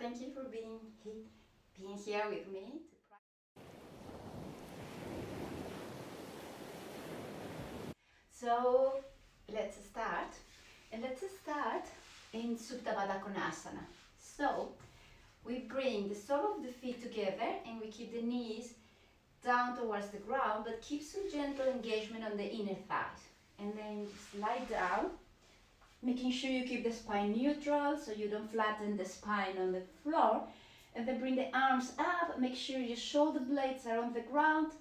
Thank you for being here with me. So let's start. And let's start in Supta Baddha Konasana. So we bring the sole of the feet together and we keep the knees down towards the ground, but keep some gentle engagement on the inner thighs. And then just lie down, making sure you keep the spine neutral so you don't flatten the spine on the floor. And then bring the arms up, make sure your shoulder blades are on the ground.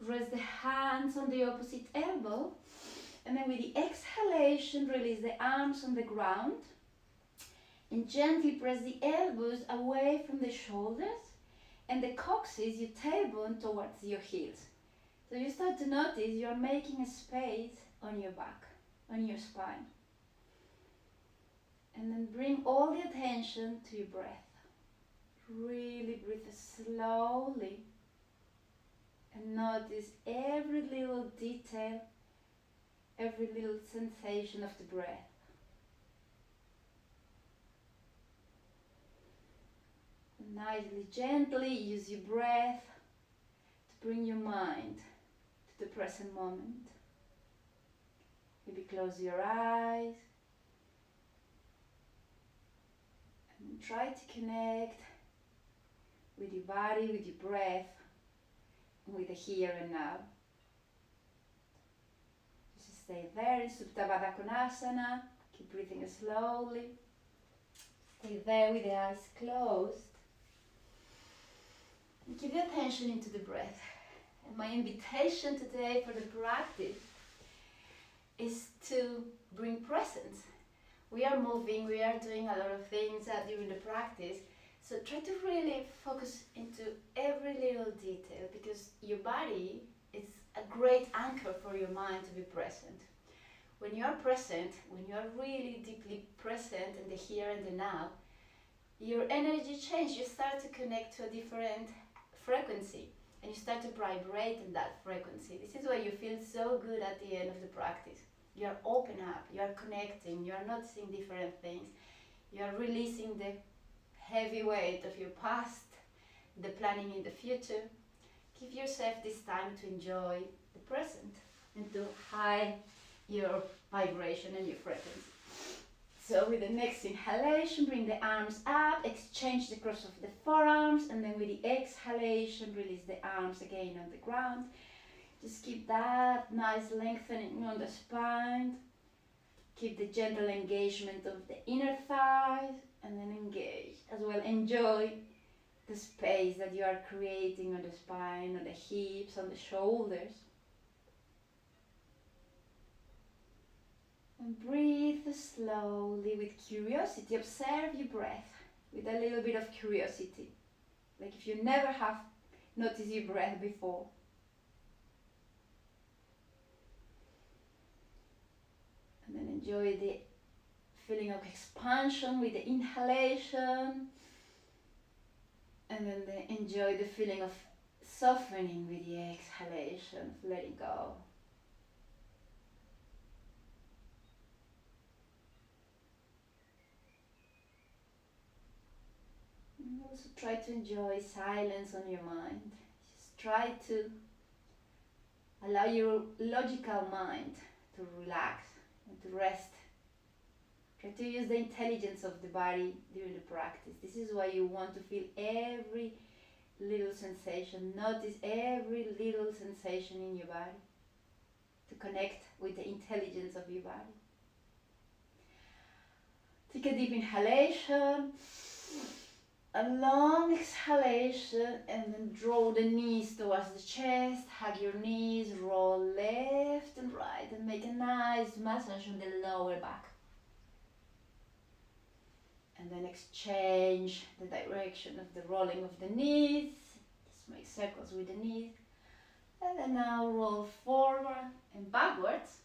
Rest the hands on the opposite elbow. And then with the exhalation, release the arms on the ground. And gently press the elbows away from the shoulders. And the coccyx, your tailbone, towards your heels. So you start to notice you're making a space on your back, on your spine. And then bring all the attention to your breath. Really breathe slowly. And notice every little detail, every little sensation of the breath. And nicely, gently use your breath to bring your mind to the present moment. Maybe close your eyes and try to connect with your body, with your breath, and with the here and now. Just stay there in Supta Baddha Konasana. Keep breathing slowly. Stay there with the eyes closed. And keep your attention into the breath. And my invitation today for the practice is to bring presence. We are moving, we are doing a lot of things during the practice. So try to really focus into every little detail, because your body is a great anchor for your mind to be present. When you are present, when you are really deeply present in the here and the now, your energy changes. You start to connect to a different frequency and you start to vibrate in that frequency. This is why you feel so good at the end of the practice. You are open up, you are connecting, you are noticing different things, you are releasing the heavy weight of your past, the planning in the future. Give yourself this time to enjoy the present and to hide your vibration and your frequency. So with the next inhalation, bring the arms up, exchange the cross of the forearms, and then with the exhalation, release the arms again on the ground. Just keep that nice lengthening on the spine. Keep the gentle engagement of the inner thighs, and then engage as well. Enjoy the space that you are creating on the spine, on the hips, on the shoulders. And breathe slowly with curiosity. Observe your breath with a little bit of curiosity. Like if you never have noticed your breath before. And then enjoy the feeling of expansion with the inhalation. And then enjoy the feeling of softening with the exhalation, of letting go. And also try to enjoy silence on your mind. Just try to allow your logical mind to relax and to rest. Try to use the intelligence of the body during the practice. This is why you want to feel every little sensation. Notice every little sensation in your body to connect with the intelligence of your body. Take a deep inhalation, a long exhalation, and then draw the knees towards the chest. Hug your knees, roll left and right, and make a nice massage on the lower back. And then exchange the direction of the rolling of the knees. Just make circles with the knees. And then now roll forward and backwards.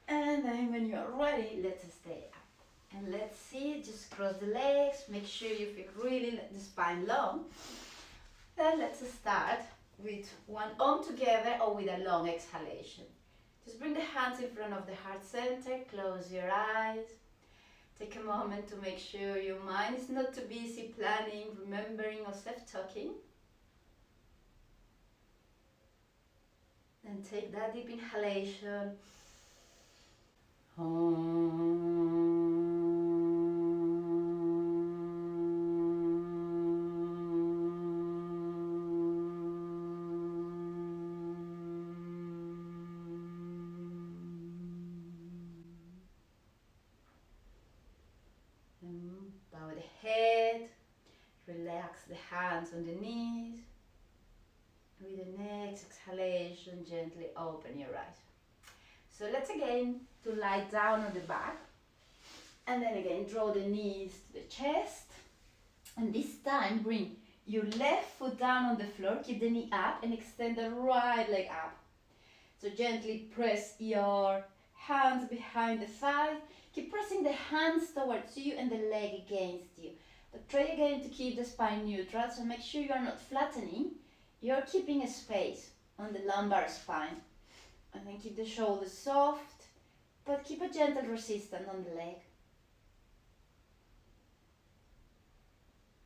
And then when you're ready, let's stay up. And let's see, just cross the legs. Make sure you feel really the spine long. Then let's start with one arm together or with a long exhalation. Just bring the hands in front of the heart center, close your eyes, Take a moment to make sure your mind is not too busy planning, remembering, or self-talking. And take that deep inhalation. Bow the head, relax the hands on the knees. With the next exhalation, gently open your eyes. So let's again to lie down on the back, and then again draw the knees to the chest, and this time bring your left foot down on the floor, keep the knee up and extend the right leg up. So gently press your hands behind the thigh, keep pressing the hands towards you and the leg against you. But try again to keep the spine neutral, so make sure you are not flattening, you're keeping a space on the lumbar spine. And then keep the shoulders soft, but keep a gentle resistance on the leg.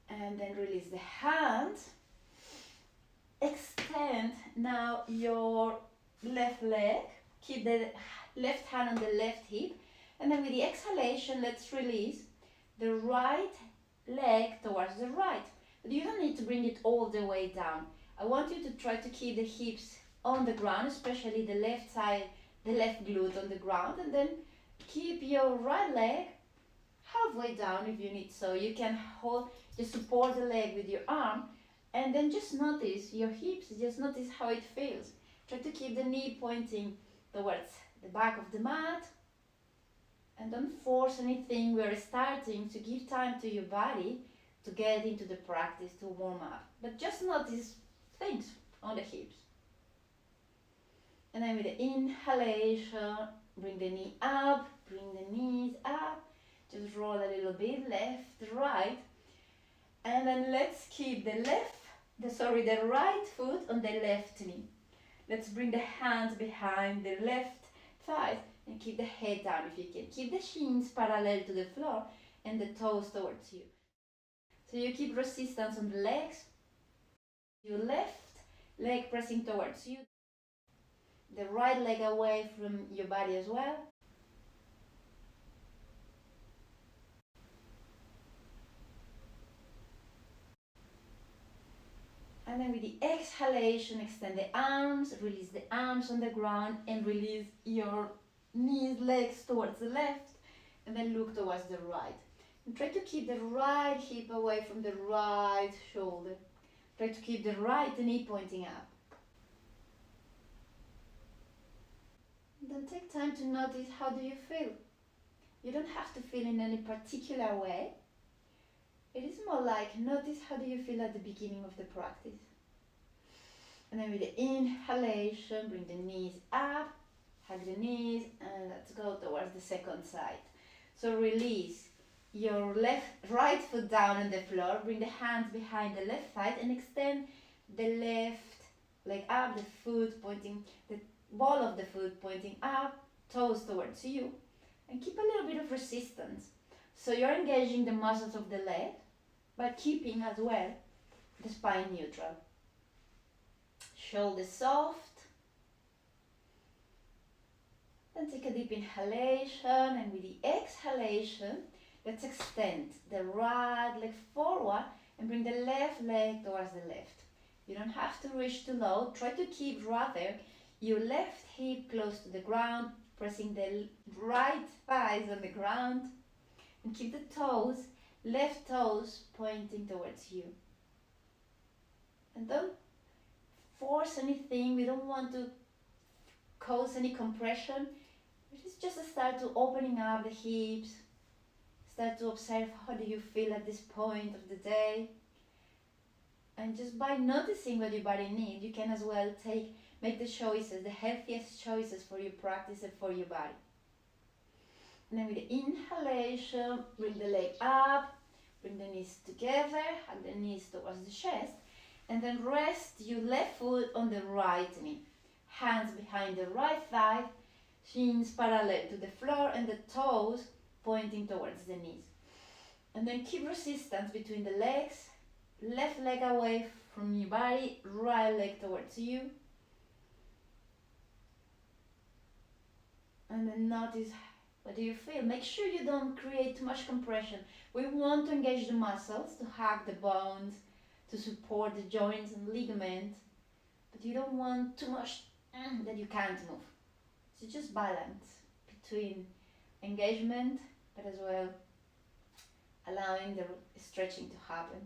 And then release the hands. Extend now your left leg. Keep the left hand on the left hip. And then with the exhalation, let's release the right leg towards the right. But you don't need to bring it all the way down. I want you to try to keep the hips on the ground, especially the left side, the left glute on the ground, and then keep your right leg halfway down if you need. So you can hold, just support the leg with your arm, and then just notice your hips, just notice how it feels. Try to keep the knee pointing towards the back of the mat, and don't force anything. We're starting to give time to your body to get into the practice, to warm up, but just notice things on the hips. And then with the inhalation, bring the knee up, bring the knees up, just roll a little bit, left, right, and then let's keep the right foot on the left knee. Let's bring the hands behind the left thigh and keep the head down if you can. Keep the shins parallel to the floor and the toes towards you. So you keep resistance on the legs, your left leg pressing towards you, the right leg away from your body as well. And then with the exhalation, extend the arms, release the arms on the ground, and release your knees, legs towards the left, and then look towards the right. And try to keep the right hip away from the right shoulder. Try to keep the right knee pointing up. Then take time to notice, how do you feel? You don't have to feel in any particular way. It is more like, notice how do you feel at the beginning of the practice. And then with the inhalation, bring the knees up, hug the knees, and let's go towards the second side. So release your right foot down on the floor, bring the hands behind the left thigh and extend the left leg up, the foot pointing, the ball of the foot pointing up, toes towards you, and keep a little bit of resistance. So you're engaging the muscles of the leg, but keeping as well the spine neutral. Shoulders soft. Then take a deep inhalation, and with the exhalation, let's extend the right leg forward and bring the left leg towards the left. You don't have to reach too low. Try to keep rather your left hip close to the ground, pressing the right thighs on the ground, and keep the toes, left toes pointing towards you. And don't force anything. We don't want to cause any compression. Just start to opening up the hips. Start to observe, how do you feel at this point of the day. And just by noticing what your body needs, you can as well make the choices, the healthiest choices for your practice and for your body. And then with the inhalation, bring the leg up, bring the knees together, hug the knees towards the chest, and then rest your left foot on the right knee. Hands behind the right thigh, shins parallel to the floor, and the toes pointing towards the knees. And then keep resistance between the legs, left leg away from your body, right leg towards you. And then notice, what do you feel? Make sure you don't create too much compression. We want to engage the muscles, to hug the bones, to support the joints and ligaments, but you don't want too much that you can't move. So just balance between engagement, but as well allowing the stretching to happen.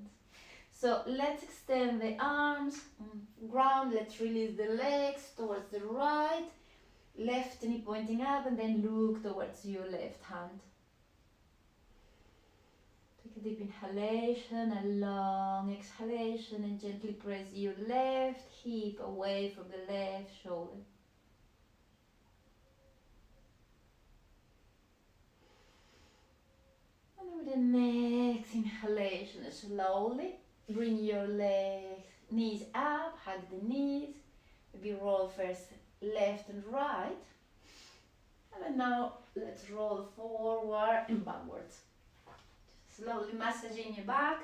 So let's extend the arms on ground. Let's release the legs towards the right, left knee pointing up, and then look towards your left hand. Take a deep inhalation, a long exhalation, and gently press your left hip away from the left shoulder. And then with the next inhalation, slowly bring your legs, knees up, hug the knees, maybe roll first left and right. And then now let's roll forward and backwards. Slowly massaging your back.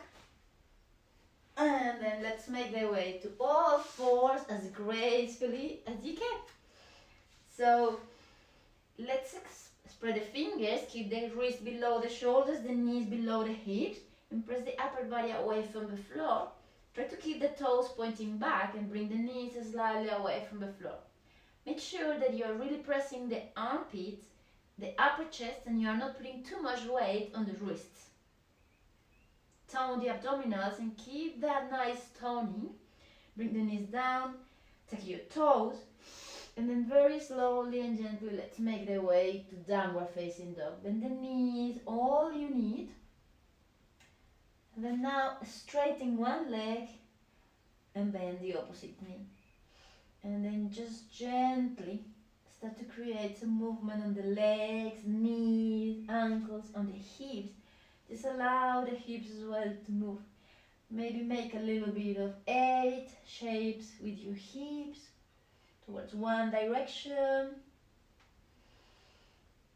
And then let's make the way to all fours as gracefully as you can. So let's spread the fingers, keep the wrist below the shoulders, the knees below the hips, and press the upper body away from the floor. Try to keep the toes pointing back and bring the knees slightly away from the floor. Make sure that you are really pressing the armpits, the upper chest, and you are not putting too much weight on the wrists. Tone the abdominals and keep that nice toning. Bring the knees down, take your toes, and then very slowly and gently let's make the way to downward facing dog. Bend the knees, all you need. And then now straighten one leg and bend the opposite knee. And then just gently start to create some movement on the legs, knees, ankles, on the hips. Just allow the hips as well to move. Maybe make a little bit of 8 shapes with your hips towards one direction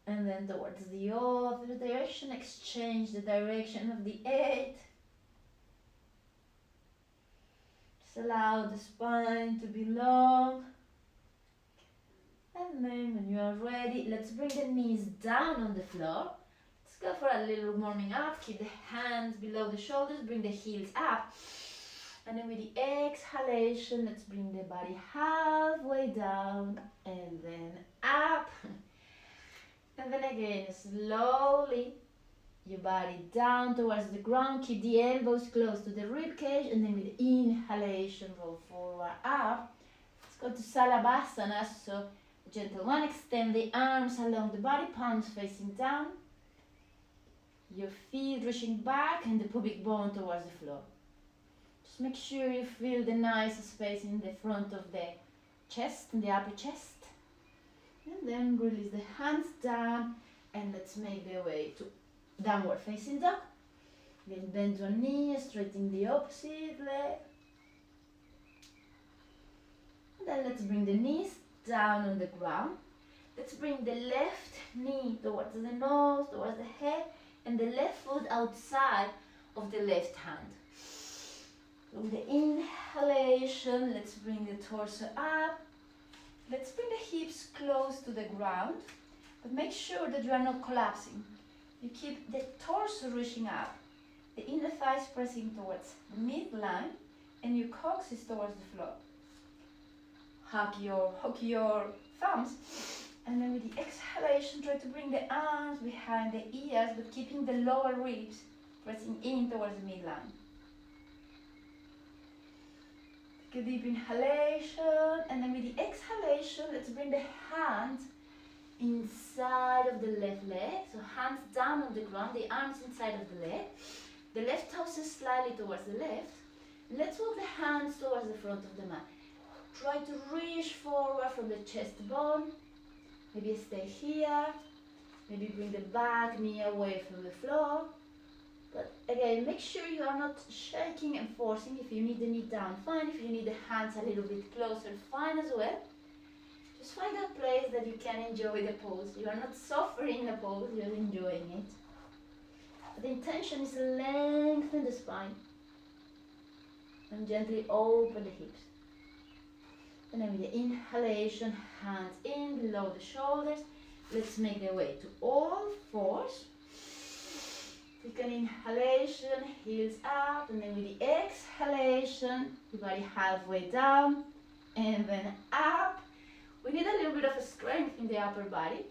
and then towards the other direction. Exchange the direction of the 8. Just allow the spine to be long. And then when you are ready, let's bring the knees down on the floor. Go for a little warming up. Keep the hands below the shoulders, bring the heels up, and then with the exhalation let's bring the body halfway down and then up, and then again slowly your body down towards the ground. Keep the elbows close to the rib cage, and then with the inhalation roll forward up. Let's go to Savasana, so gentle one. Extend the arms along the body, palms facing down. Your feet reaching back and the pubic bone towards the floor. Just make sure you feel the nice space in the front of the chest, in the upper chest. And then release the hands down and let's make the way to downward facing dog. Then bend one knee, straighten the opposite leg. And then let's bring the knees down on the ground. Let's bring the left knee towards the nose, towards the head, and the left foot outside of the left hand. With the inhalation, let's bring the torso up. Let's bring the hips close to the ground, but make sure that you are not collapsing. You keep the torso reaching up, the inner thighs pressing towards the midline, and your coccyx towards the floor. Hug your thumbs. And then with the exhalation, try to bring the arms behind the ears, but keeping the lower ribs pressing in towards the midline. Take a deep inhalation, and then with the exhalation, let's bring the hands inside of the left leg. So hands down on the ground, the arms inside of the leg. The left toes slightly towards the left. Let's walk the hands towards the front of the mat. Try to reach forward from the chest bone. Maybe stay here, maybe bring the back knee away from the floor. But again, make sure you are not shaking and forcing. If you need the knee down, fine. If you need the hands a little bit closer, fine as well. Just find a place that you can enjoy the pose. You are not suffering the pose, you're enjoying it. The intention is to lengthen the spine and gently open the hips. And then with the inhalation, hands in below the shoulders. Let's make the way to all fours. Take an inhalation, heels up, and then with the exhalation, your body halfway down, and then up. We need a little bit of strength in the upper body.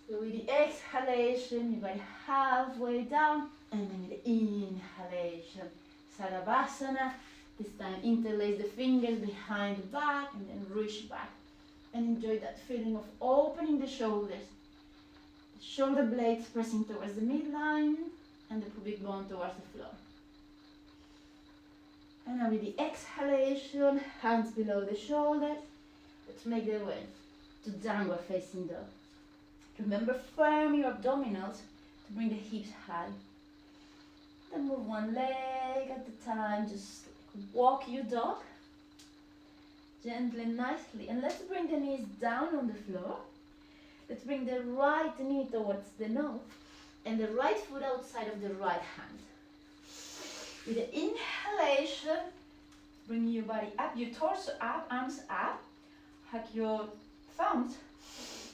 So with the exhalation, your body halfway down, and then with the inhalation, Savasana. This time interlace the fingers behind the back, and then reach back. And enjoy that feeling of opening the shoulders. The shoulder blades pressing towards the midline, and the pubic bone towards the floor. And now with the exhalation, hands below the shoulders. Let's make the way to downward facing dog. Remember, firm your abdominals to bring the hips high. Then move one leg at a time. Just walk your dog gently, nicely. And let's bring the knees down on the floor. Let's bring the right knee towards the nose and the right foot outside of the right hand. With the inhalation, bring your body up, your torso up, arms up. Hug your thumbs.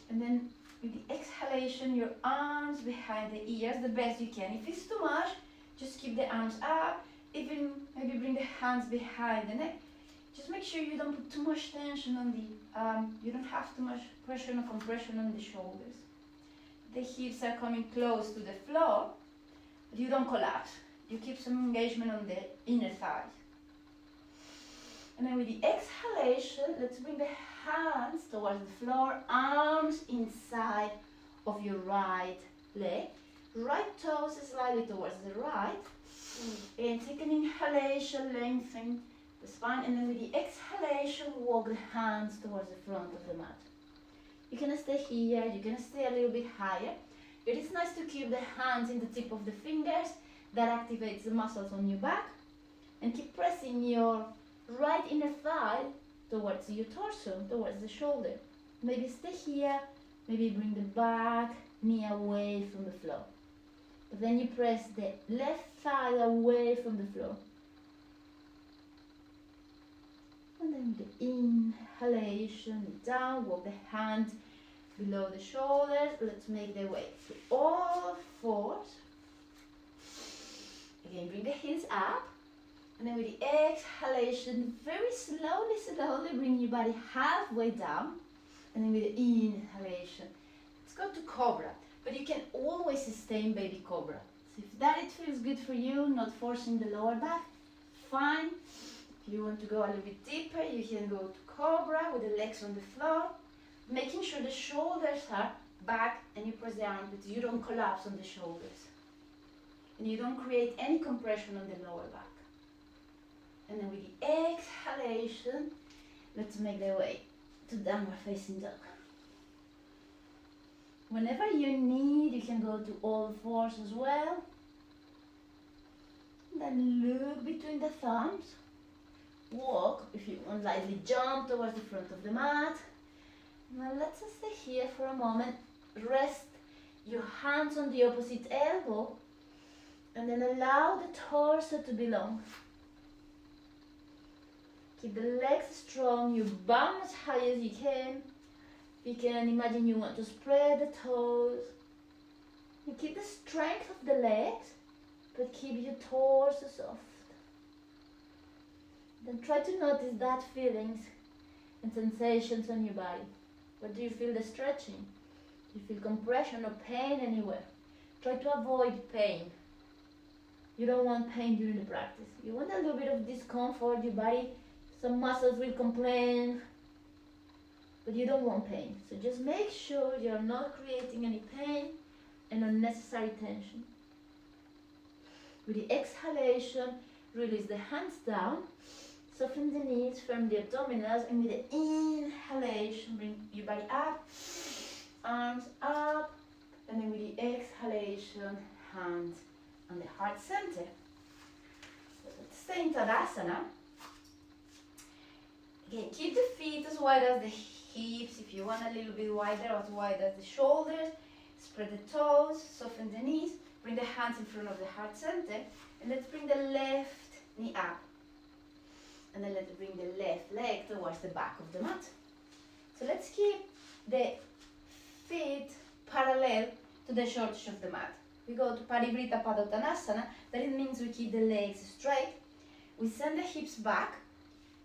And then with the exhalation, your arms behind the ears the best you can. If it's too much, just keep the arms up. Even maybe bring the hands behind the neck. Just make sure you don't put too much tension on the, you don't have too much pressure or compression on the shoulders. The hips are coming close to the floor, but you don't collapse. You keep some engagement on the inner thigh. And then with the exhalation, let's bring the hands towards the floor, arms inside of your right leg. Right toes slightly towards the right. And take an inhalation, lengthen the spine, and then with the exhalation, walk the hands towards the front of the mat. You can stay here, you can stay a little bit higher. It is nice to keep the hands in the tip of the fingers. That activates the muscles on your back. And keep pressing your right inner thigh towards your torso, towards the shoulder. Maybe stay here, maybe bring the back knee away from the floor. But then you press the left thigh away from the floor. And then with the inhalation, down, walk the hands below the shoulders. Let's make the way to all fours. Again, bring the heels up. And then with the exhalation, very slowly bring your body halfway down. And then with the inhalation, let's go to Cobra. But you can always sustain baby Cobra. So if that it feels good for you, not forcing the lower back, fine. If you want to go a little bit deeper, you can go to Cobra with the legs on the floor. Making sure the shoulders are back and you press the armpits. You don't collapse on the shoulders. And you don't create any compression on the lower back. And then with the exhalation, let's make the way to downward facing dog. Whenever you need, you can go to all fours as well. Then look between the thumbs. Walk, if you want, lightly jump towards the front of the mat. Now let's just stay here for a moment. Rest your hands on the opposite elbow. And then allow the torso to be long. Keep the legs strong, your bum as high as you can. You can imagine you want to spread the toes. You keep the strength of the legs, but keep your torso soft. Then try to notice that feelings and sensations on your body. What do you feel the stretching? Do you feel compression or pain anywhere? Try to avoid pain. You don't want pain during the practice. You want a little bit of discomfort, your body, some muscles will complain, but you don't want pain. So just make sure you're not creating any pain and unnecessary tension. With the exhalation, release the hands down, soften the knees, firm the abdominals, and with the inhalation, bring your body up, arms up, and then with the exhalation, hands on the heart center. So let's stay in Tadasana. Again, keep the feet as wide as the hips, if you want a little bit wider, as wide as the shoulders. Spread the toes, soften the knees, bring the hands in front of the heart center, and let's bring the left knee up. And then let's bring the left leg towards the back of the mat. So let's keep the feet parallel to the shoulders of the mat. We go to Parivrita Padottanasana, that it means we keep the legs straight. We send the hips back.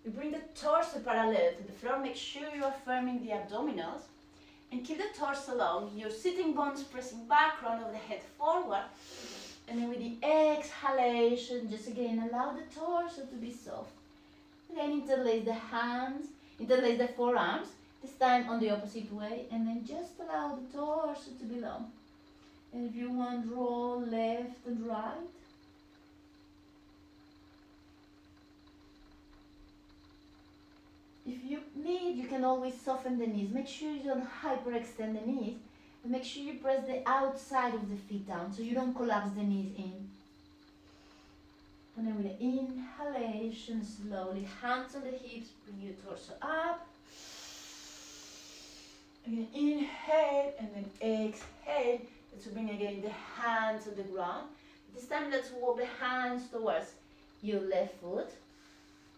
We bring the torso parallel to the floor. Make sure you are firming the abdominals. And keep the torso long. Your sitting bones pressing back, crown of the head forward. And then with the exhalation, just again allow the torso to be soft. Again, interlace the hands, interlace the forearms. This time on the opposite way. And then just allow the torso to be long. And if you want, roll left and right. If you need, you can always soften the knees. Make sure you don't hyperextend the knees. And make sure you press the outside of the feet down so you don't collapse the knees in. And then with the inhalation, slowly, hands on the hips, bring your torso up. Again, inhale and then exhale. Let's bring again the hands on the ground. This time let's walk the hands towards your left foot.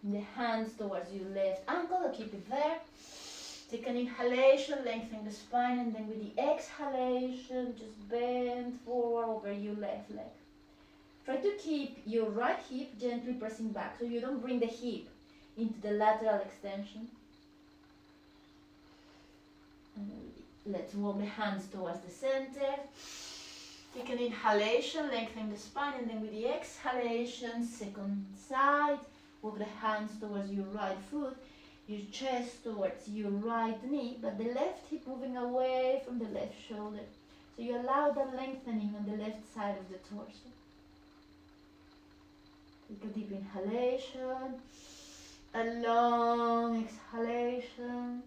The hands towards your left ankle, keep it there. Take an inhalation, lengthen the spine, and then with the exhalation, just bend forward over your left leg. Try to keep your right hip gently pressing back so you don't bring the hip into the lateral extension. And let's walk the hands towards the center. Take an inhalation, lengthen the spine, and then with the exhalation, second side. Walk the hands towards your right foot, your chest towards your right knee, but the left hip moving away from the left shoulder. So you allow that lengthening on the left side of the torso. Take a deep inhalation, a long exhalation,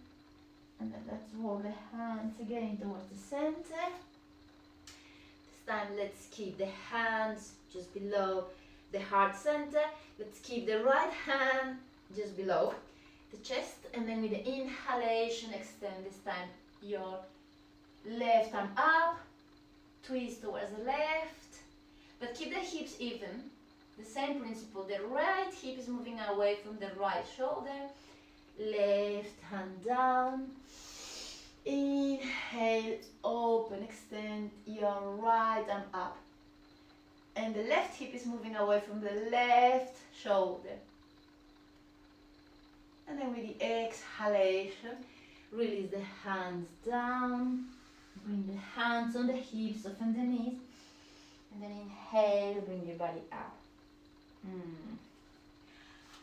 and then let's walk the hands again towards the center. This time let's keep the hands just below the heart center. Let's keep the right hand just below the chest, and then with the inhalation, extend this time your left arm up, twist towards the left, but keep the hips even. The same principle, the right hip is moving away from the right shoulder, left hand down, inhale, open, extend your right arm up. And the left hip is moving away from the left shoulder. And then with the exhalation, release the hands down. Bring the hands on the hips, soften the knees. And then inhale, bring your body up.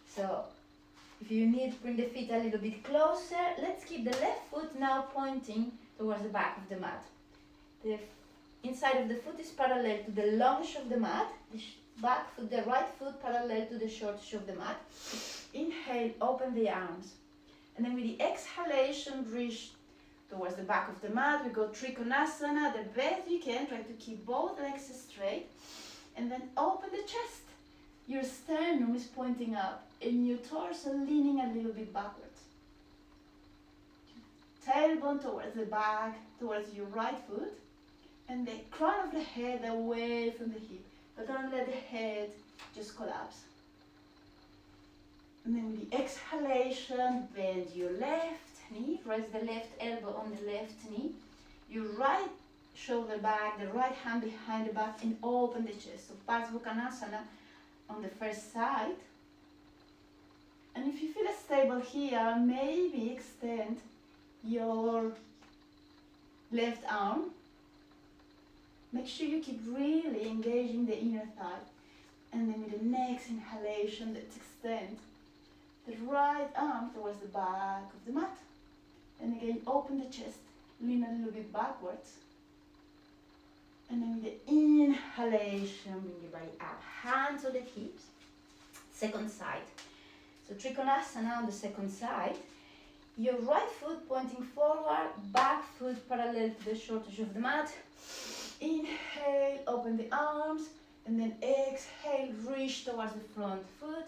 So, if you need, bring the feet a little bit closer. Let's keep the left foot now pointing towards the back of the mat. The inside of the foot is parallel to the lunge of the mat. The back foot, the right foot parallel to the shoulders of the mat. Inhale, open the arms. And then with the exhalation, reach towards the back of the mat. We go Trikonasana, the best you can. Try to keep both legs straight. And then open the chest. Your sternum is pointing up and your torso leaning a little bit backwards. Tailbone towards the back, towards your right foot. And the crown of the head away from the hip. But don't let the head just collapse. And then with the exhalation, bend your left knee. Rest the left elbow on the left knee. Your right shoulder back, the right hand behind the back, and open the chest. So Parsvukhanasana on the first side. And if you feel stable here, maybe extend your left arm. Make sure you keep really engaging the inner thigh. And then with the next inhalation, let's extend the right arm towards the back of the mat. And again, open the chest, lean a little bit backwards. And then with the inhalation, bring your body up. Hands on the hips. Second side. So Trikonasana on the second side. Your right foot pointing forward, back foot parallel to the shoulders of the mat. Inhale, open the arms, and then exhale, reach towards the front foot.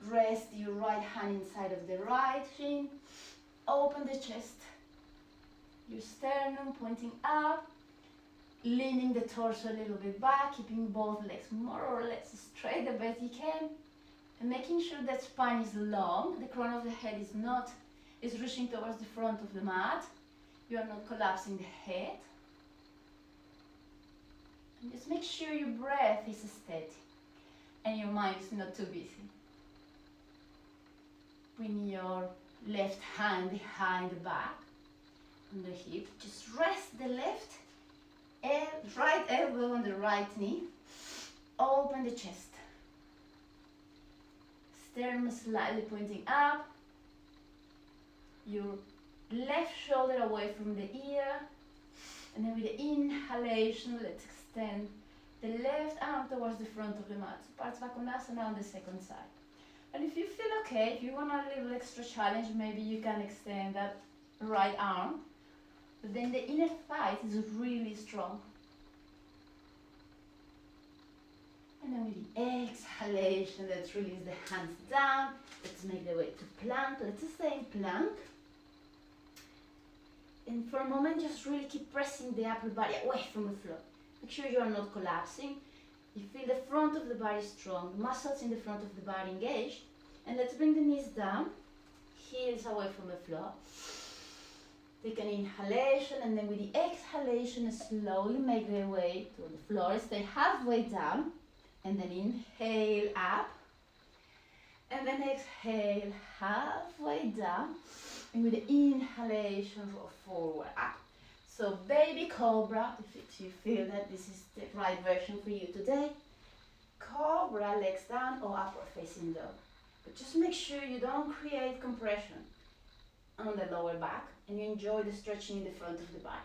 Rest your right hand inside of the right shin. Open the chest. Your sternum pointing up. Leaning the torso a little bit back, keeping both legs more or less straight the best you can. And making sure that spine is long, the crown of the head is reaching towards the front of the mat. You are not collapsing the head. And just make sure your breath is steady and your mind is not too busy. Bring your left hand behind the back on the hip. Just rest the right elbow on the right knee. Open the chest. Sternum slightly pointing up. Your left shoulder away from the ear. And then with the inhalation, let's extend the left arm towards the front of the mat. So Parsvakonasana on the second side. And if you feel okay, if you want a little extra challenge, maybe you can extend that right arm. But then the inner thigh is really strong. And then with the exhalation, let's release the hands down. Let's make the way to plank. Let's stay in plank. And for a moment, just really keep pressing the upper body away from the floor. Make sure you are not collapsing. You feel the front of the body strong, muscles in the front of the body engaged. And let's bring the knees down, heels away from the floor. Take an inhalation, and then with the exhalation, slowly make their way to the floor. Stay halfway down, and then inhale up. And then exhale halfway down. And with the inhalation, roll forward up. So baby cobra, if you feel that this is the right version for you today. Cobra, legs down or upward facing dog. But just make sure you don't create compression on the lower back and you enjoy the stretching in the front of the body.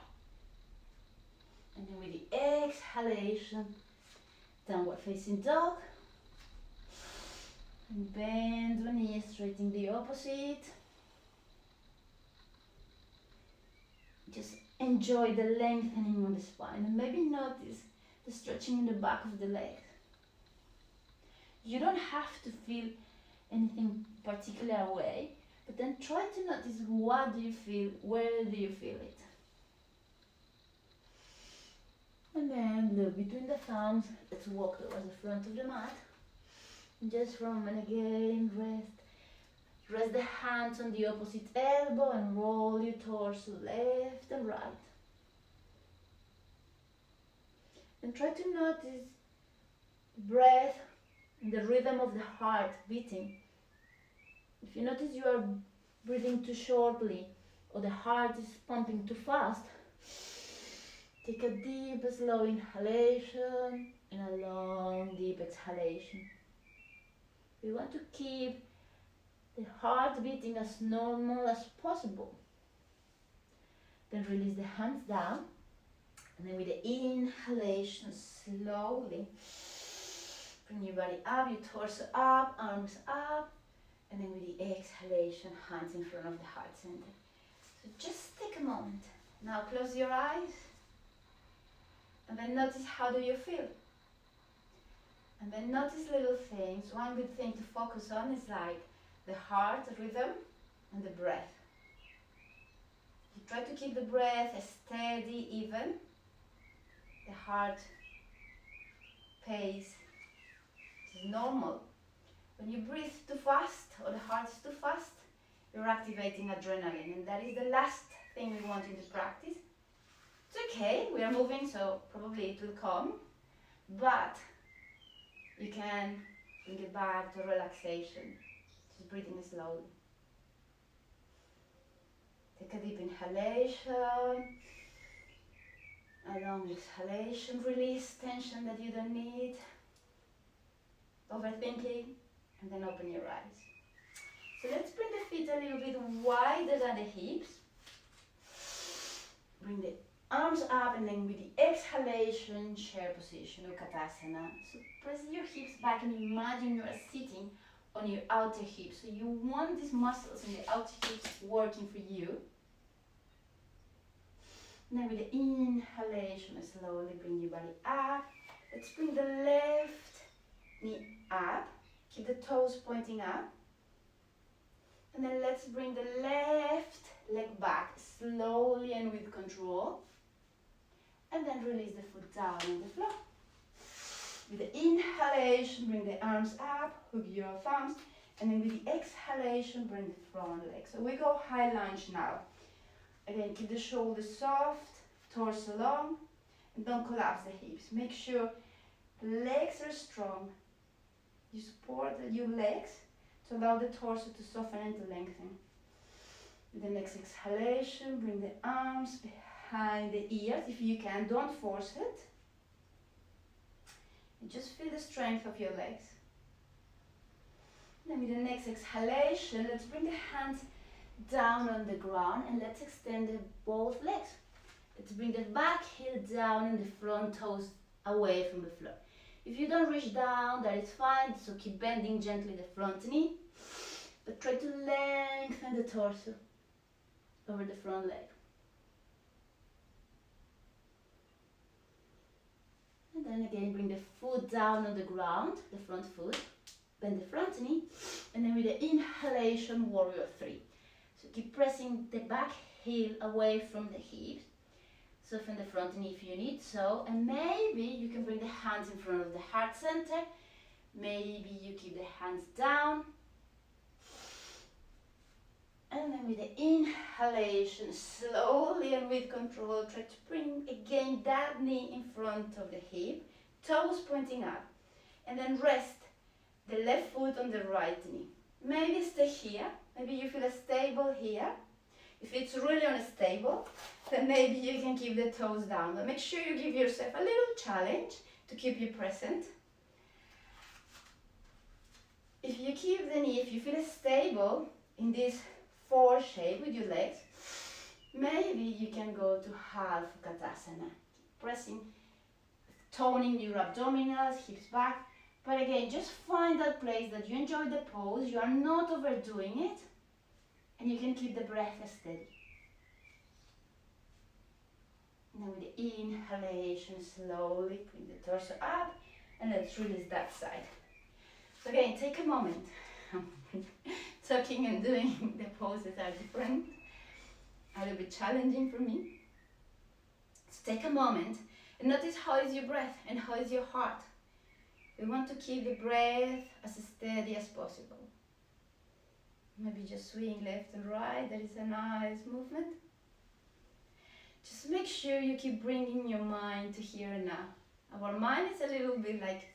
And then with the exhalation, downward facing dog. And bend the knees, straightening the opposite. Just enjoy the lengthening on the spine and maybe notice the stretching in the back of the legs. You don't have to feel anything particular way, but then try to notice what do you feel, where do you feel it. And then look between the thumbs, let's walk towards the front of the mat. And just for a moment again, rest. Rest the hands on the opposite elbow and roll your torso left and right. And try to notice the breath and the rhythm of the heart beating. If you notice you are breathing too shortly or the heart is pumping too fast, take a deep, slow inhalation and a long, deep exhalation. We want to keep the heart beating as normal as possible. Then release the hands down, and then with the inhalation, slowly bring your body up, your torso up, arms up, and then with the exhalation, hands in front of the heart center. So just take a moment. Now close your eyes, and then notice how do you feel. And then notice little things. One good thing to focus on is like the heart rhythm and the breath. You try to keep the breath steady, even. The heart pace is normal. When you breathe too fast or the heart is too fast, you're activating adrenaline, and that is the last thing we want in the practice. It's okay, we are moving, so probably it will come, but you can bring it back to relaxation. Just breathing slowly. Take a deep inhalation. A long exhalation. Release tension that you don't need. Overthinking. And then open your eyes. So let's bring the feet a little bit wider than the hips. Bring the arms up, and then with the exhalation, chair position, Utkatasana. So press your hips back and imagine you are sitting on your outer hips. So you want these muscles in the outer hips working for you. And then with the inhalation, slowly bring your body up. Let's bring the left knee up. Keep the toes pointing up. And then let's bring the left leg back slowly and with control. And then release the foot down on the floor. With the inhalation, bring the arms up, hook your thumbs. And then with the exhalation, bring the front leg. So we go high lunge now. Again, keep the shoulders soft, torso long, and don't collapse the hips. Make sure the legs are strong. You support your legs to allow the torso to soften and to lengthen. With the next exhalation, bring the arms behind the ears. If you can, don't force it. And just feel the strength of your legs. Then with the next exhalation, let's bring the hands down on the ground and let's extend both legs. Let's bring the back heel down and the front toes away from the floor. If you don't reach down, that is fine, so keep bending gently the front knee, but try to lengthen the torso over the front leg. And then again, bring the foot down on the ground, the front foot, bend the front knee, and then with the inhalation, warrior three. So keep pressing the back heel away from the hips. Soften the front knee if you need so, and maybe you can bring the hands in front of the heart center. Maybe you keep the hands down. And then with the inhalation, slowly and with control, try to bring again that knee in front of the hip, toes pointing up. And then rest the left foot on the right knee. Maybe stay here. Maybe you feel stable here. If it's really unstable, then maybe you can keep the toes down. But make sure you give yourself a little challenge to keep you present. If you keep the knee, if you feel stable in this four shape with your legs, maybe you can go to half Katasana. Pressing, toning your abdominals, hips back. But again, just find that place that you enjoy the pose, you are not overdoing it, and you can keep the breath steady. And then with the inhalation, slowly bring the torso up, and let's release that side. So again, take a moment. Talking and doing the poses are different, a little bit challenging for me. So take a moment and notice how is your breath and how is your heart. We want to keep the breath as steady as possible. Maybe just swing left and right, that is a nice movement. Just make sure you keep bringing your mind to here and now. Our mind is a little bit like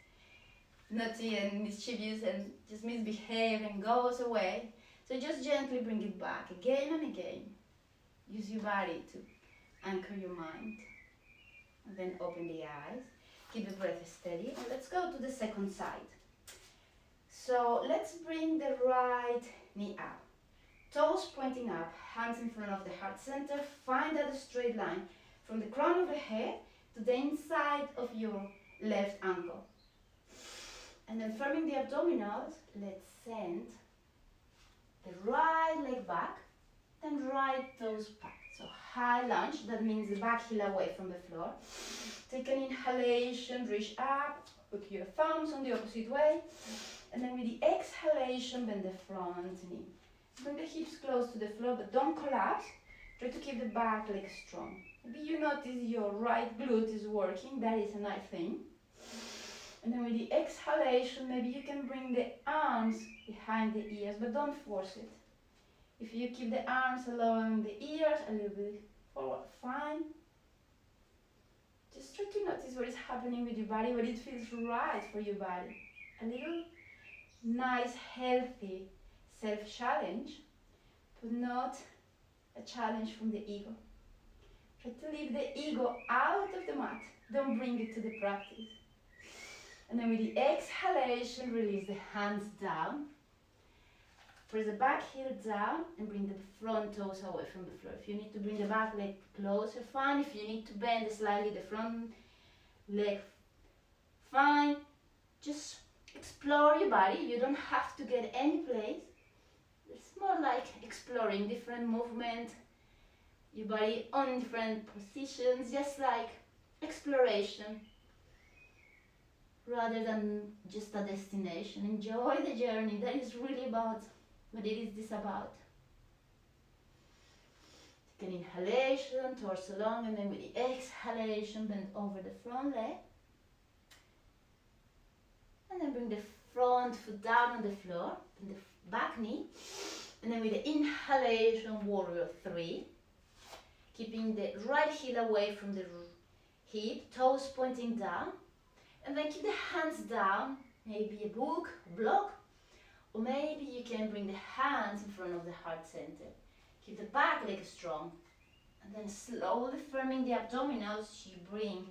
naughty and mischievous and just misbehave and goes away. So just gently bring it back again and again. Use your body to anchor your mind. And then open the eyes. Keep the breath steady. And let's go to the second side. So let's bring the right knee up. Toes pointing up, hands in front of the heart center. Find that straight line from the crown of the head to the inside of your left ankle. And then firming the abdominals, let's send the right leg back, then right toes back. So high lunge, that means the back heel away from the floor. Take an inhalation, reach up, hook your thumbs on the opposite way. And then with the exhalation, bend the front knee. Bring the hips close to the floor, but don't collapse. Try to keep the back leg strong. Maybe you notice your right glute is working, that is a nice thing. And then with the exhalation, maybe you can bring the arms behind the ears, but don't force it. If you keep the arms along the ears, a little bit forward, fine. Just try to notice what is happening with your body, what it feels right for your body. A little nice, healthy self-challenge, but not a challenge from the ego. Try to leave the ego out of the mat. Don't bring it to the practice. And then with the exhalation, release the hands down. Press the back heel down and bring the front toes away from the floor. If you need to bring the back leg closer, fine. If you need to bend slightly the front leg, fine. Just explore your body. You don't have to get any place. It's more like exploring different movement, your body on different positions, just like exploration rather than just a destination. Enjoy the journey. That is really about What is this about? Take an inhalation, torso long, and then with the exhalation, bend over the front leg. And then bring the front foot down on the floor, and the back knee. And then with the inhalation, warrior 3. Keeping the right heel away from the hip, toes pointing down. And then keep the hands down, maybe a book, a block. Or maybe you can bring the hands in front of the heart center. Keep the back leg strong. And then slowly firming the abdominals, you bring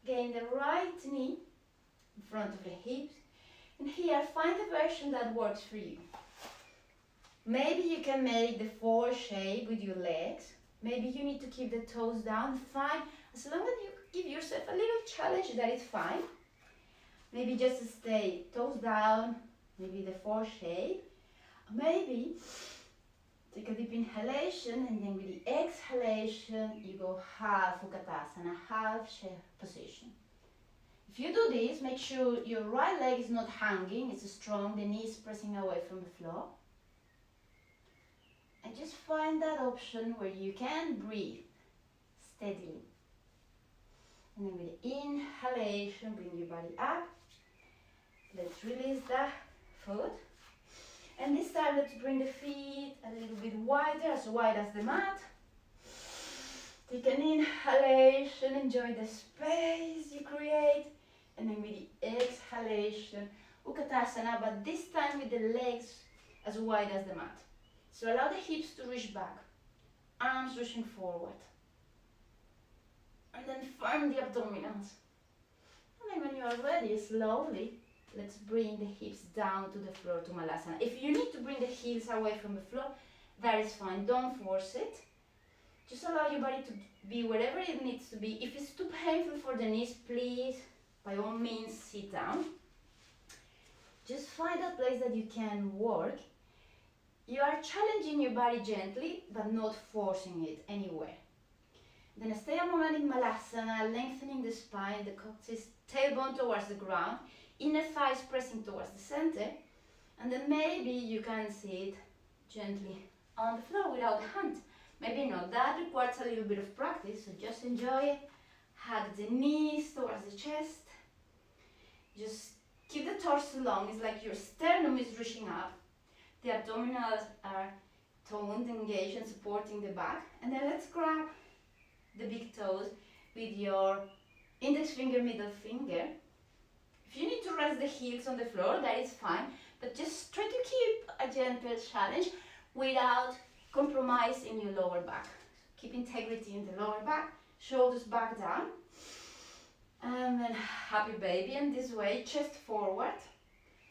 again the right knee in front of the hips. And here, find the version that works for you. Maybe you can make the 4 shape with your legs. Maybe you need to keep the toes down. Fine. As long as you give yourself a little challenge, that is fine. Maybe just stay toes down, maybe the 4 shape. Maybe take a deep inhalation, and then with the exhalation, you go half Utkatasana, half chair position. If you do this, make sure your right leg is not hanging, it's strong, the knee is pressing away from the floor. And just find that option where you can breathe steadily. And then with the inhalation, bring your body up. Let's release the foot. And this time, let's bring the feet a little bit wider, as wide as the mat. Take an inhalation, enjoy the space you create. And then with the exhalation, Utkatasana, but this time with the legs as wide as the mat. So allow the hips to reach back, arms reaching forward. And then firm the abdominals. And then when you are ready, slowly, let's bring the hips down to the floor to Malasana. If you need to bring the heels away from the floor, that is fine, don't force it. Just allow your body to be wherever it needs to be. If it's too painful for the knees, please, by all means, sit down. Just find a place that you can work. You are challenging your body gently, but not forcing it anywhere. Then stay a moment in Malasana, lengthening the spine, the coccyx, tailbone towards the ground, inner thighs pressing towards the center, and then maybe you can sit gently on the floor without hands. Maybe not, that requires a little bit of practice, so just enjoy it. Hug the knees towards the chest. Just keep the torso long, it's like your sternum is reaching up. The abdominals are toned, engaged, and supporting the back. And then let's grab the big toes with your index finger, middle finger. If you need to rest the heels on the floor, that is fine. But just try to keep a gentle challenge without compromising your lower back. Keep integrity in the lower back, shoulders back down. And then happy baby, and this way, chest forward.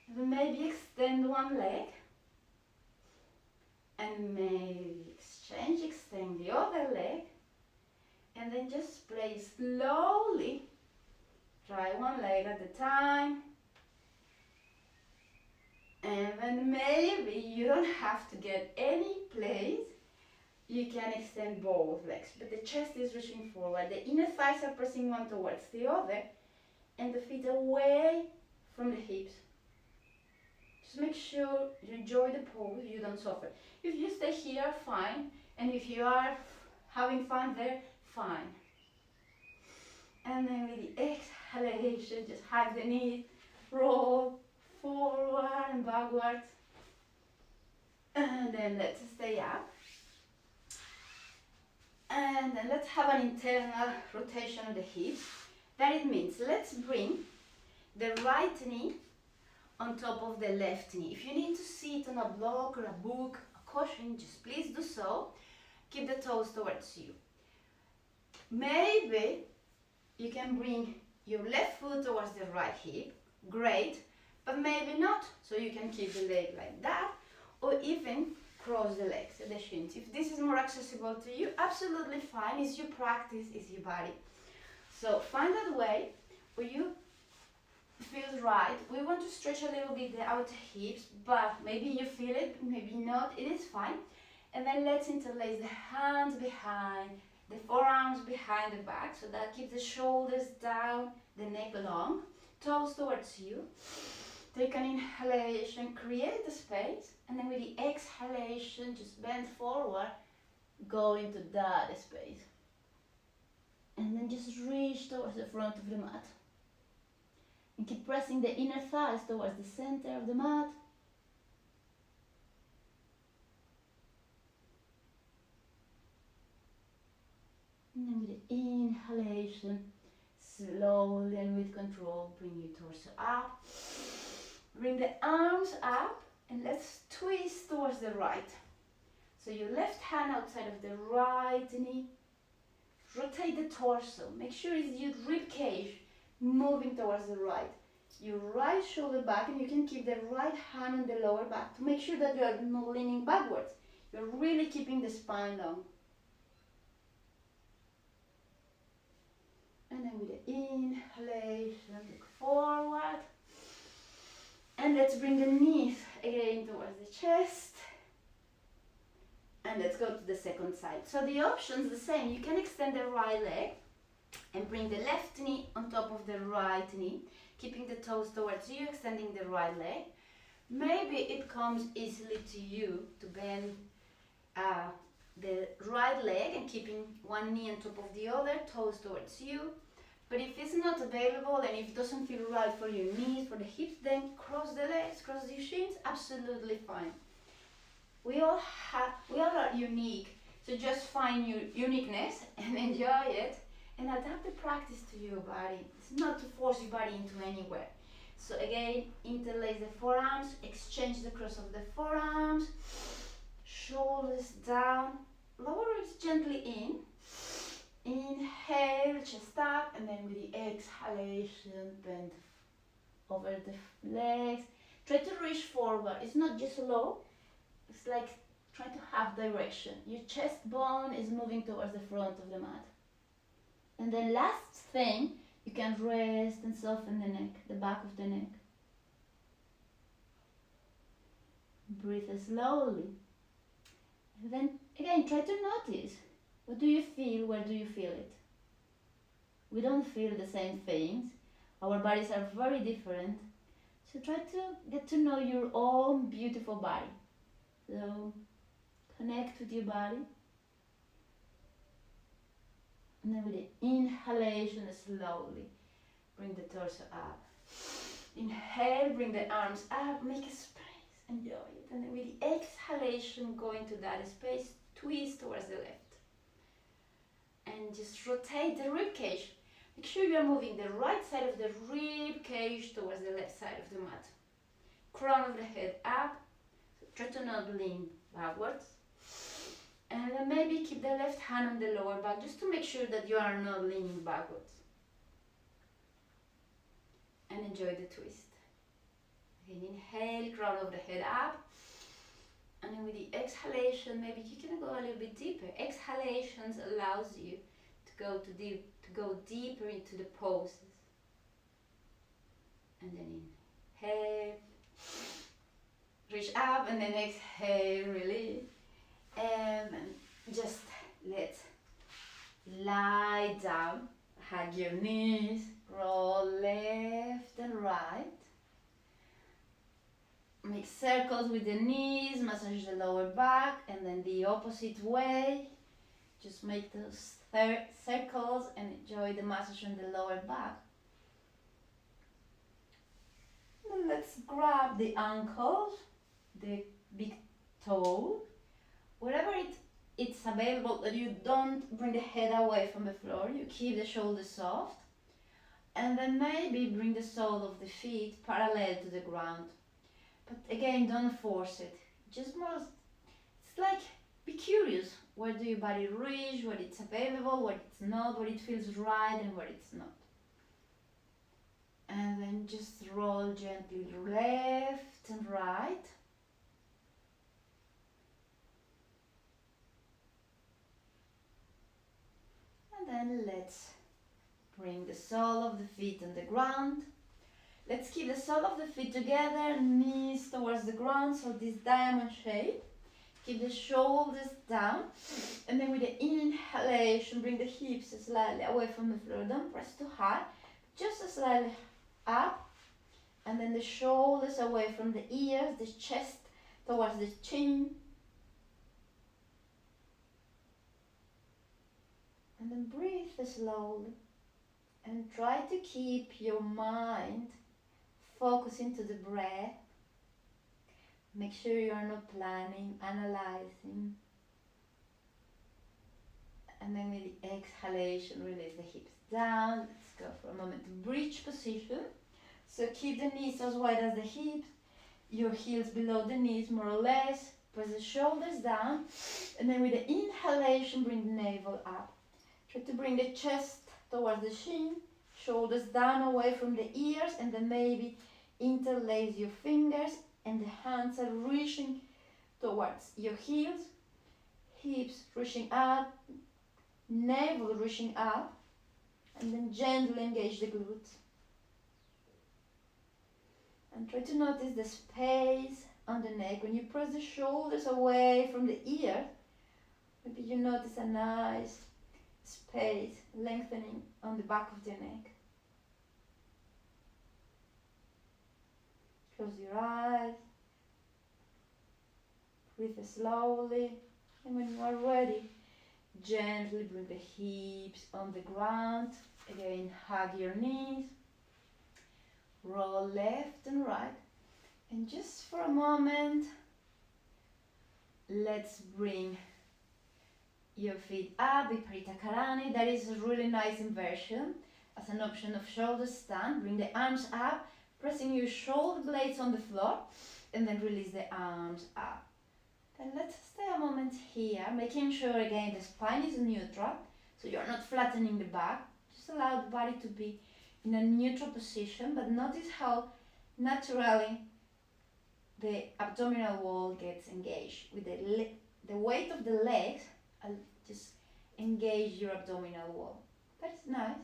And then maybe extend one leg. And maybe exchange, extend the other leg. And then just play slowly. Try one leg at a time. And then maybe you don't have to get any place. You can extend both legs, but the chest is reaching forward. The inner thighs are pressing one towards the other, and the feet away from the hips. Just make sure you enjoy the pose, you don't suffer. If you stay here, fine. And if you are having fun there, fine. And then with the exhalation, just hug the knees, roll forward and backwards. And then let's stay up. And then let's have an internal rotation of the hips. That it means let's bring the right knee on top of the left knee. If you need to sit on a block or a book, a cushion, just please do so. Keep the toes towards you. Maybe you can bring your left foot towards the right hip. Great, but maybe not. So you can keep the leg like that, or even cross the legs, the shins. If this is more accessible to you, absolutely fine. It's your practice, it's your body. So find that way where you feel right. We want to stretch a little bit the outer hips, but maybe you feel it, maybe not. It is fine. And then let's interlace the hands behind, the forearms behind the back, so that keeps the shoulders down, the neck long, toes towards you. Take can inhalation, create the space, and then with the exhalation, just bend forward, go into that space. And then just reach towards the front of the mat. And keep pressing the inner thighs towards the center of the mat. And then with the inhalation, slowly and with control, bring your torso up. Bring the arms up and let's twist towards the right. So your left hand outside of the right knee. Rotate the torso. Make sure it's your rib cage moving towards the right. Your right shoulder back, and you can keep the right hand on the lower back to make sure that you are not leaning backwards. You're really keeping the spine long. And then with the inhalation, look forward. And let's bring the knees again towards the chest. And let's go to the second side. So the option's the same. You can extend the right leg and bring the left knee on top of the right knee, keeping the toes towards you, extending the right leg. Maybe it comes easily to you to bend the right leg and keeping one knee on top of the other, toes towards you. But if it's not available and if it doesn't feel right for your knees, for the hips, then cross the legs, cross your shins, absolutely fine. We all are unique, so just find your uniqueness and enjoy it and adapt the practice to your body. It's not to force your body into anywhere. So again, interlace the forearms, exchange the cross of the forearms, shoulders down, lower ribs gently in. Inhale, chest up, and then with the exhalation, bend over the legs. Try to reach forward. It's not just low. It's like try to have direction. Your chest bone is moving towards the front of the mat. And then last thing, you can rest and soften the neck, the back of the neck. Breathe slowly. And then again, try to notice. What do you feel? Where do you feel it? We don't feel the same things. Our bodies are very different. So try to get to know your own beautiful body. So connect with your body. And then with the inhalation, slowly bring the torso up. Inhale, bring the arms up, make a space, enjoy it. And then with the exhalation, go into that space, twist towards the left. And just rotate the rib cage. Make sure you are moving the right side of the rib cage towards the left side of the mat. Crown of the head up. So try to not lean backwards. And then maybe keep the left hand on the lower back just to make sure that you are not leaning backwards. And enjoy the twist. Again, inhale, crown of the head up. And then with the exhalation, maybe you can go a little bit deeper. Exhalations allows you to go deeper into the poses. And then inhale, reach up, and then exhale, release. And just let's lie down, hug your knees, roll left and right. Make circles with the knees, massage the lower back, and then the opposite way. Just make those circles and enjoy the massage on the lower back. Then let's grab the ankles, the big toe, wherever it's available that you don't bring the head away from the floor. You keep the shoulders soft, and then maybe bring the sole of the feet parallel to the ground. But again, don't force it. Just more, it's like, be curious. Where do your body reach, where it's available, where it's not, where it feels right and where it's not. And then just roll gently left and right. And then let's bring the sole of the feet on the ground. Let's keep the sole of the feet together, knees towards the ground, so this diamond shape. Keep the shoulders down, and then with the inhalation, bring the hips slightly away from the floor. Don't press too hard, just slightly up, And then the shoulders away from the ears, the chest towards the chin. And then breathe slowly. And try to keep your mind focusing to the breath. Make sure you are not planning, analyzing. And then with the exhalation, release the hips down. Let's go for a moment to bridge position. So keep the knees as wide as the hips, your heels below the knees more or less. Press the shoulders down. And then with the inhalation, bring the navel up. Try to bring the chest towards the chin, shoulders down away from the ears, and then maybe interlace your fingers and the hands are reaching towards your heels, hips reaching up, navel reaching up, and then gently engage the glutes. And try to notice the space on the neck. When you press the shoulders away from the ear, maybe you notice a nice space lengthening on the back of the neck. Close your eyes, breathe slowly, and when you are ready, gently bring the hips on the ground. Again, hug your knees, roll left and right, and just for a moment, let's bring your feet up, Viparita Karani. That is a really nice inversion. As an option of shoulder stand, bring the arms up, pressing your shoulder blades on the floor, and then release the arms up. Then let's stay a moment here, making sure again the spine is neutral, so you're not flattening the back. Just allow the body to be in a neutral position, but notice how naturally the abdominal wall gets engaged. With the weight of the legs, I'll just engage your abdominal wall. That's nice.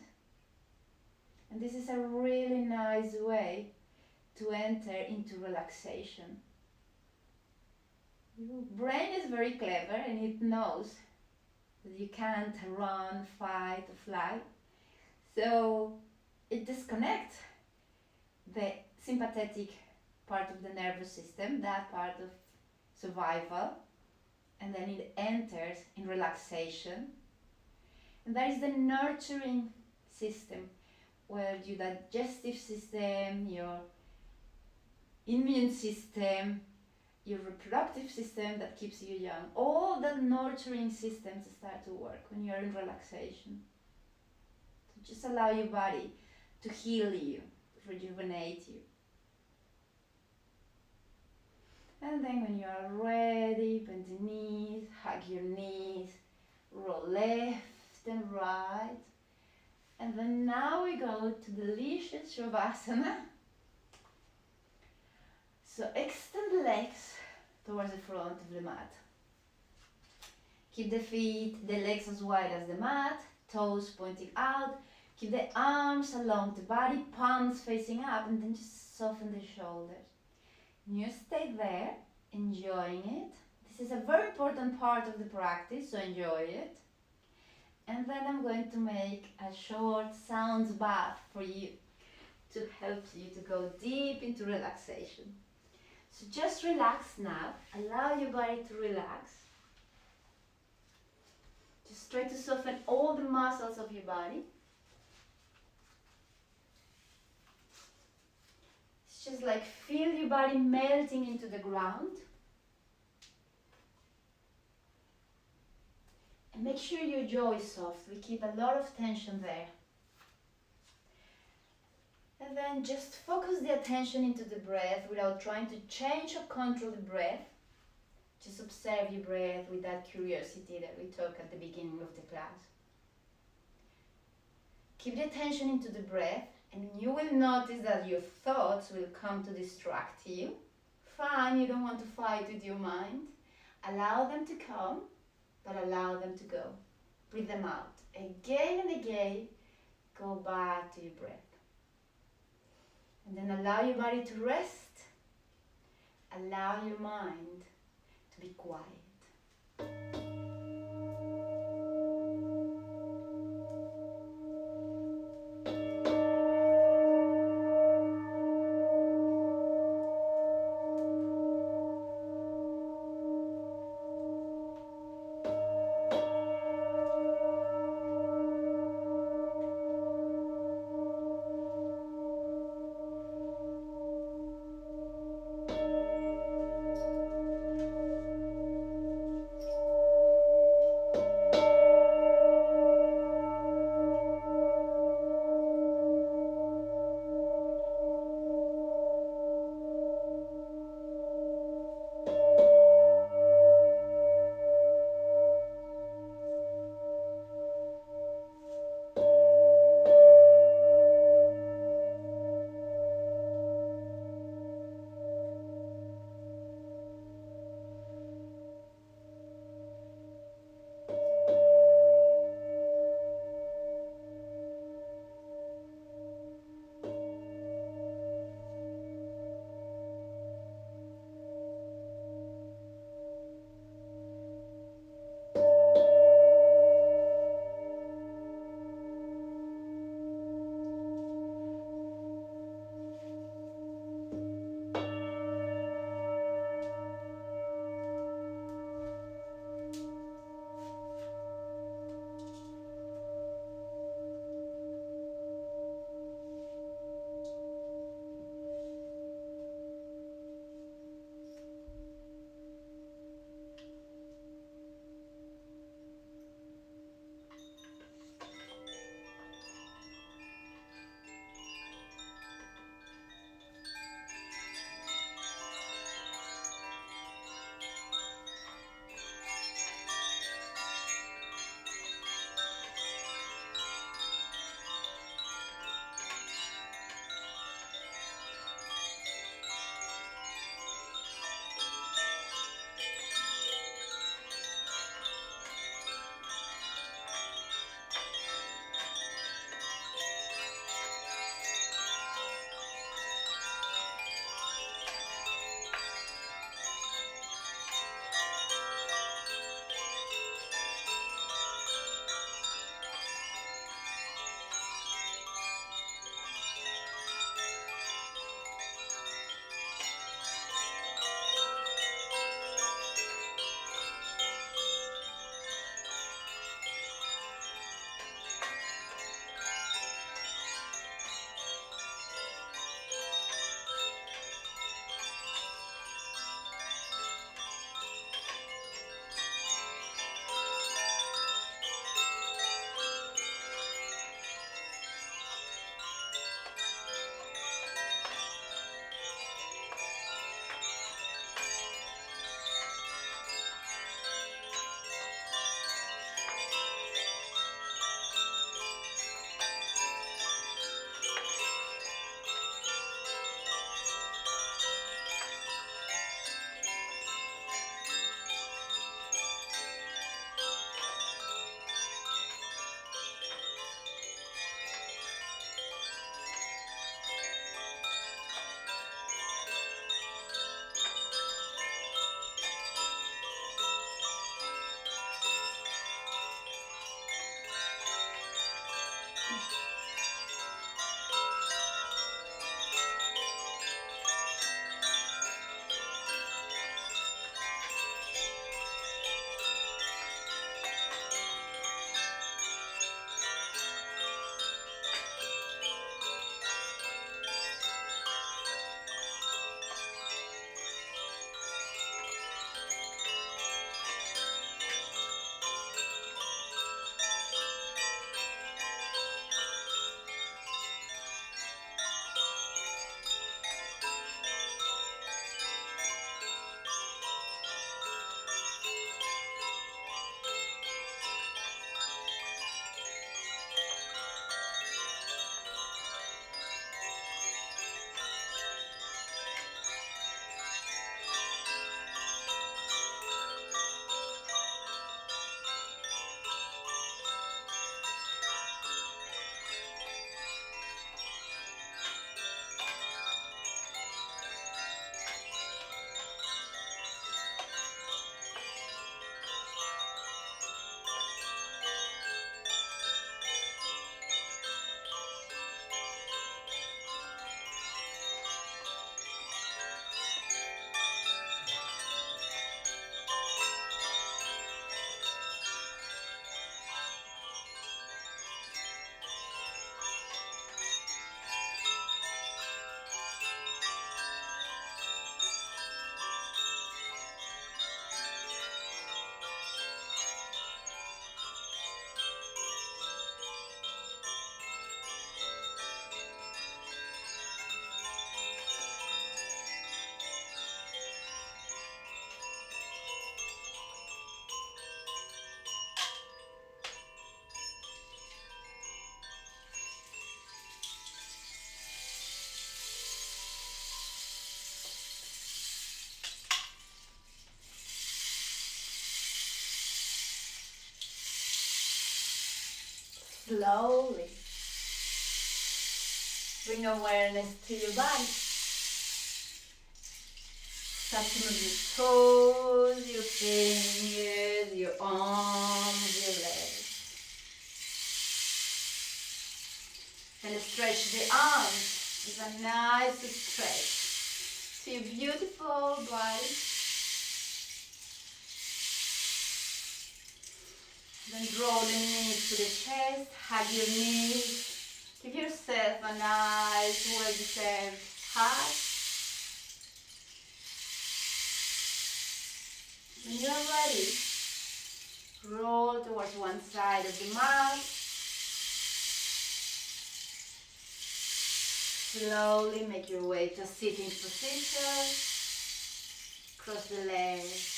And this is a really nice way to enter into relaxation. Your brain is very clever and it knows that you can't run, fight, or fly. So it disconnects the sympathetic part of the nervous system, that part of survival, and then it enters in relaxation. And that is the nurturing system, where your digestive system, your immune system, your reproductive system that keeps you young, all the nurturing systems start to work when you're in relaxation. So just allow your body to heal you, rejuvenate you. And then when you are ready, bend the knees, hug your knees, roll left and right. And then now we go to delicious Svasana. So extend the legs towards the front of the mat. Keep the feet, the legs as wide as the mat, toes pointing out. Keep the arms along the body, palms facing up, and then just soften the shoulders. And you stay there, enjoying it. This is a very important part of the practice, so enjoy it. And then I'm going to make a short sound bath for you to help you to go deep into relaxation. So just relax now. Allow your body to relax. Just try to soften all the muscles of your body. It's just like feel your body melting into the ground. And make sure your jaw is soft. We keep a lot of tension there. And then just focus the attention into the breath without trying to change or control the breath. Just observe your breath with that curiosity that we talked at the beginning of the class. Keep the attention into the breath, and you will notice that your thoughts will come to distract you. Fine, you don't want to fight with your mind. Allow them to come, but allow them to go. Breathe them out. Again and again, go back to your breath. And then allow your body to rest. Allow your mind to be quiet. Slowly bring awareness to your body. Start to move your toes, your fingers, your arms, your legs. And stretch the arms. It's a nice stretch to your beautiful body. Then draw the knees to the chest, hug your knees. Give yourself a nice, well-deserved hug. When you're ready, roll towards one side of the mat. Slowly make your way to a sitting position. Cross the legs.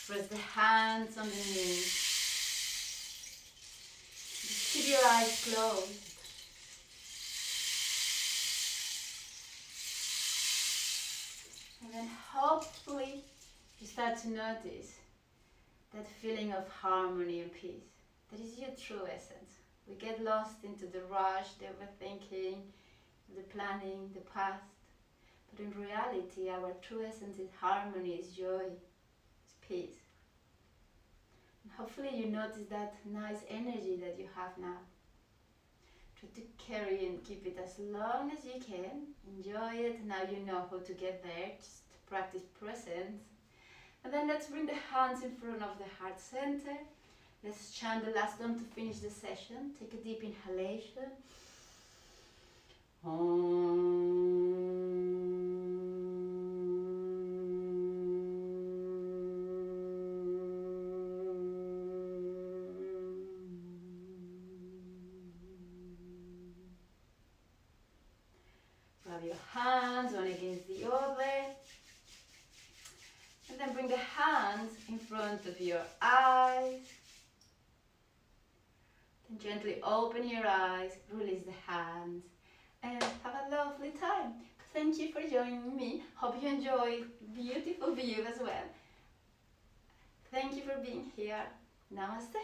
Press the hands on the knees. Just keep your eyes closed. And then hopefully you start to notice that feeling of harmony and peace. That is your true essence. We get lost into the rush, the overthinking, the planning, the past. But in reality, our true essence is harmony, is joy, is peace. And hopefully you notice that nice energy that you have now. Try to carry and keep it as long as you can. Enjoy it. Now you know how to get there. Just practice presence. And then let's bring the hands in front of the heart center. Let's chant the last one to finish the session. Take a deep inhalation. Rub your hands one against the other. And then bring the hands in front of your eyes. Then gently open your eyes, release the hands, and have a lovely time. Thank you for joining me. Hope you enjoy beautiful view as well. Thank you for being here. Namaste.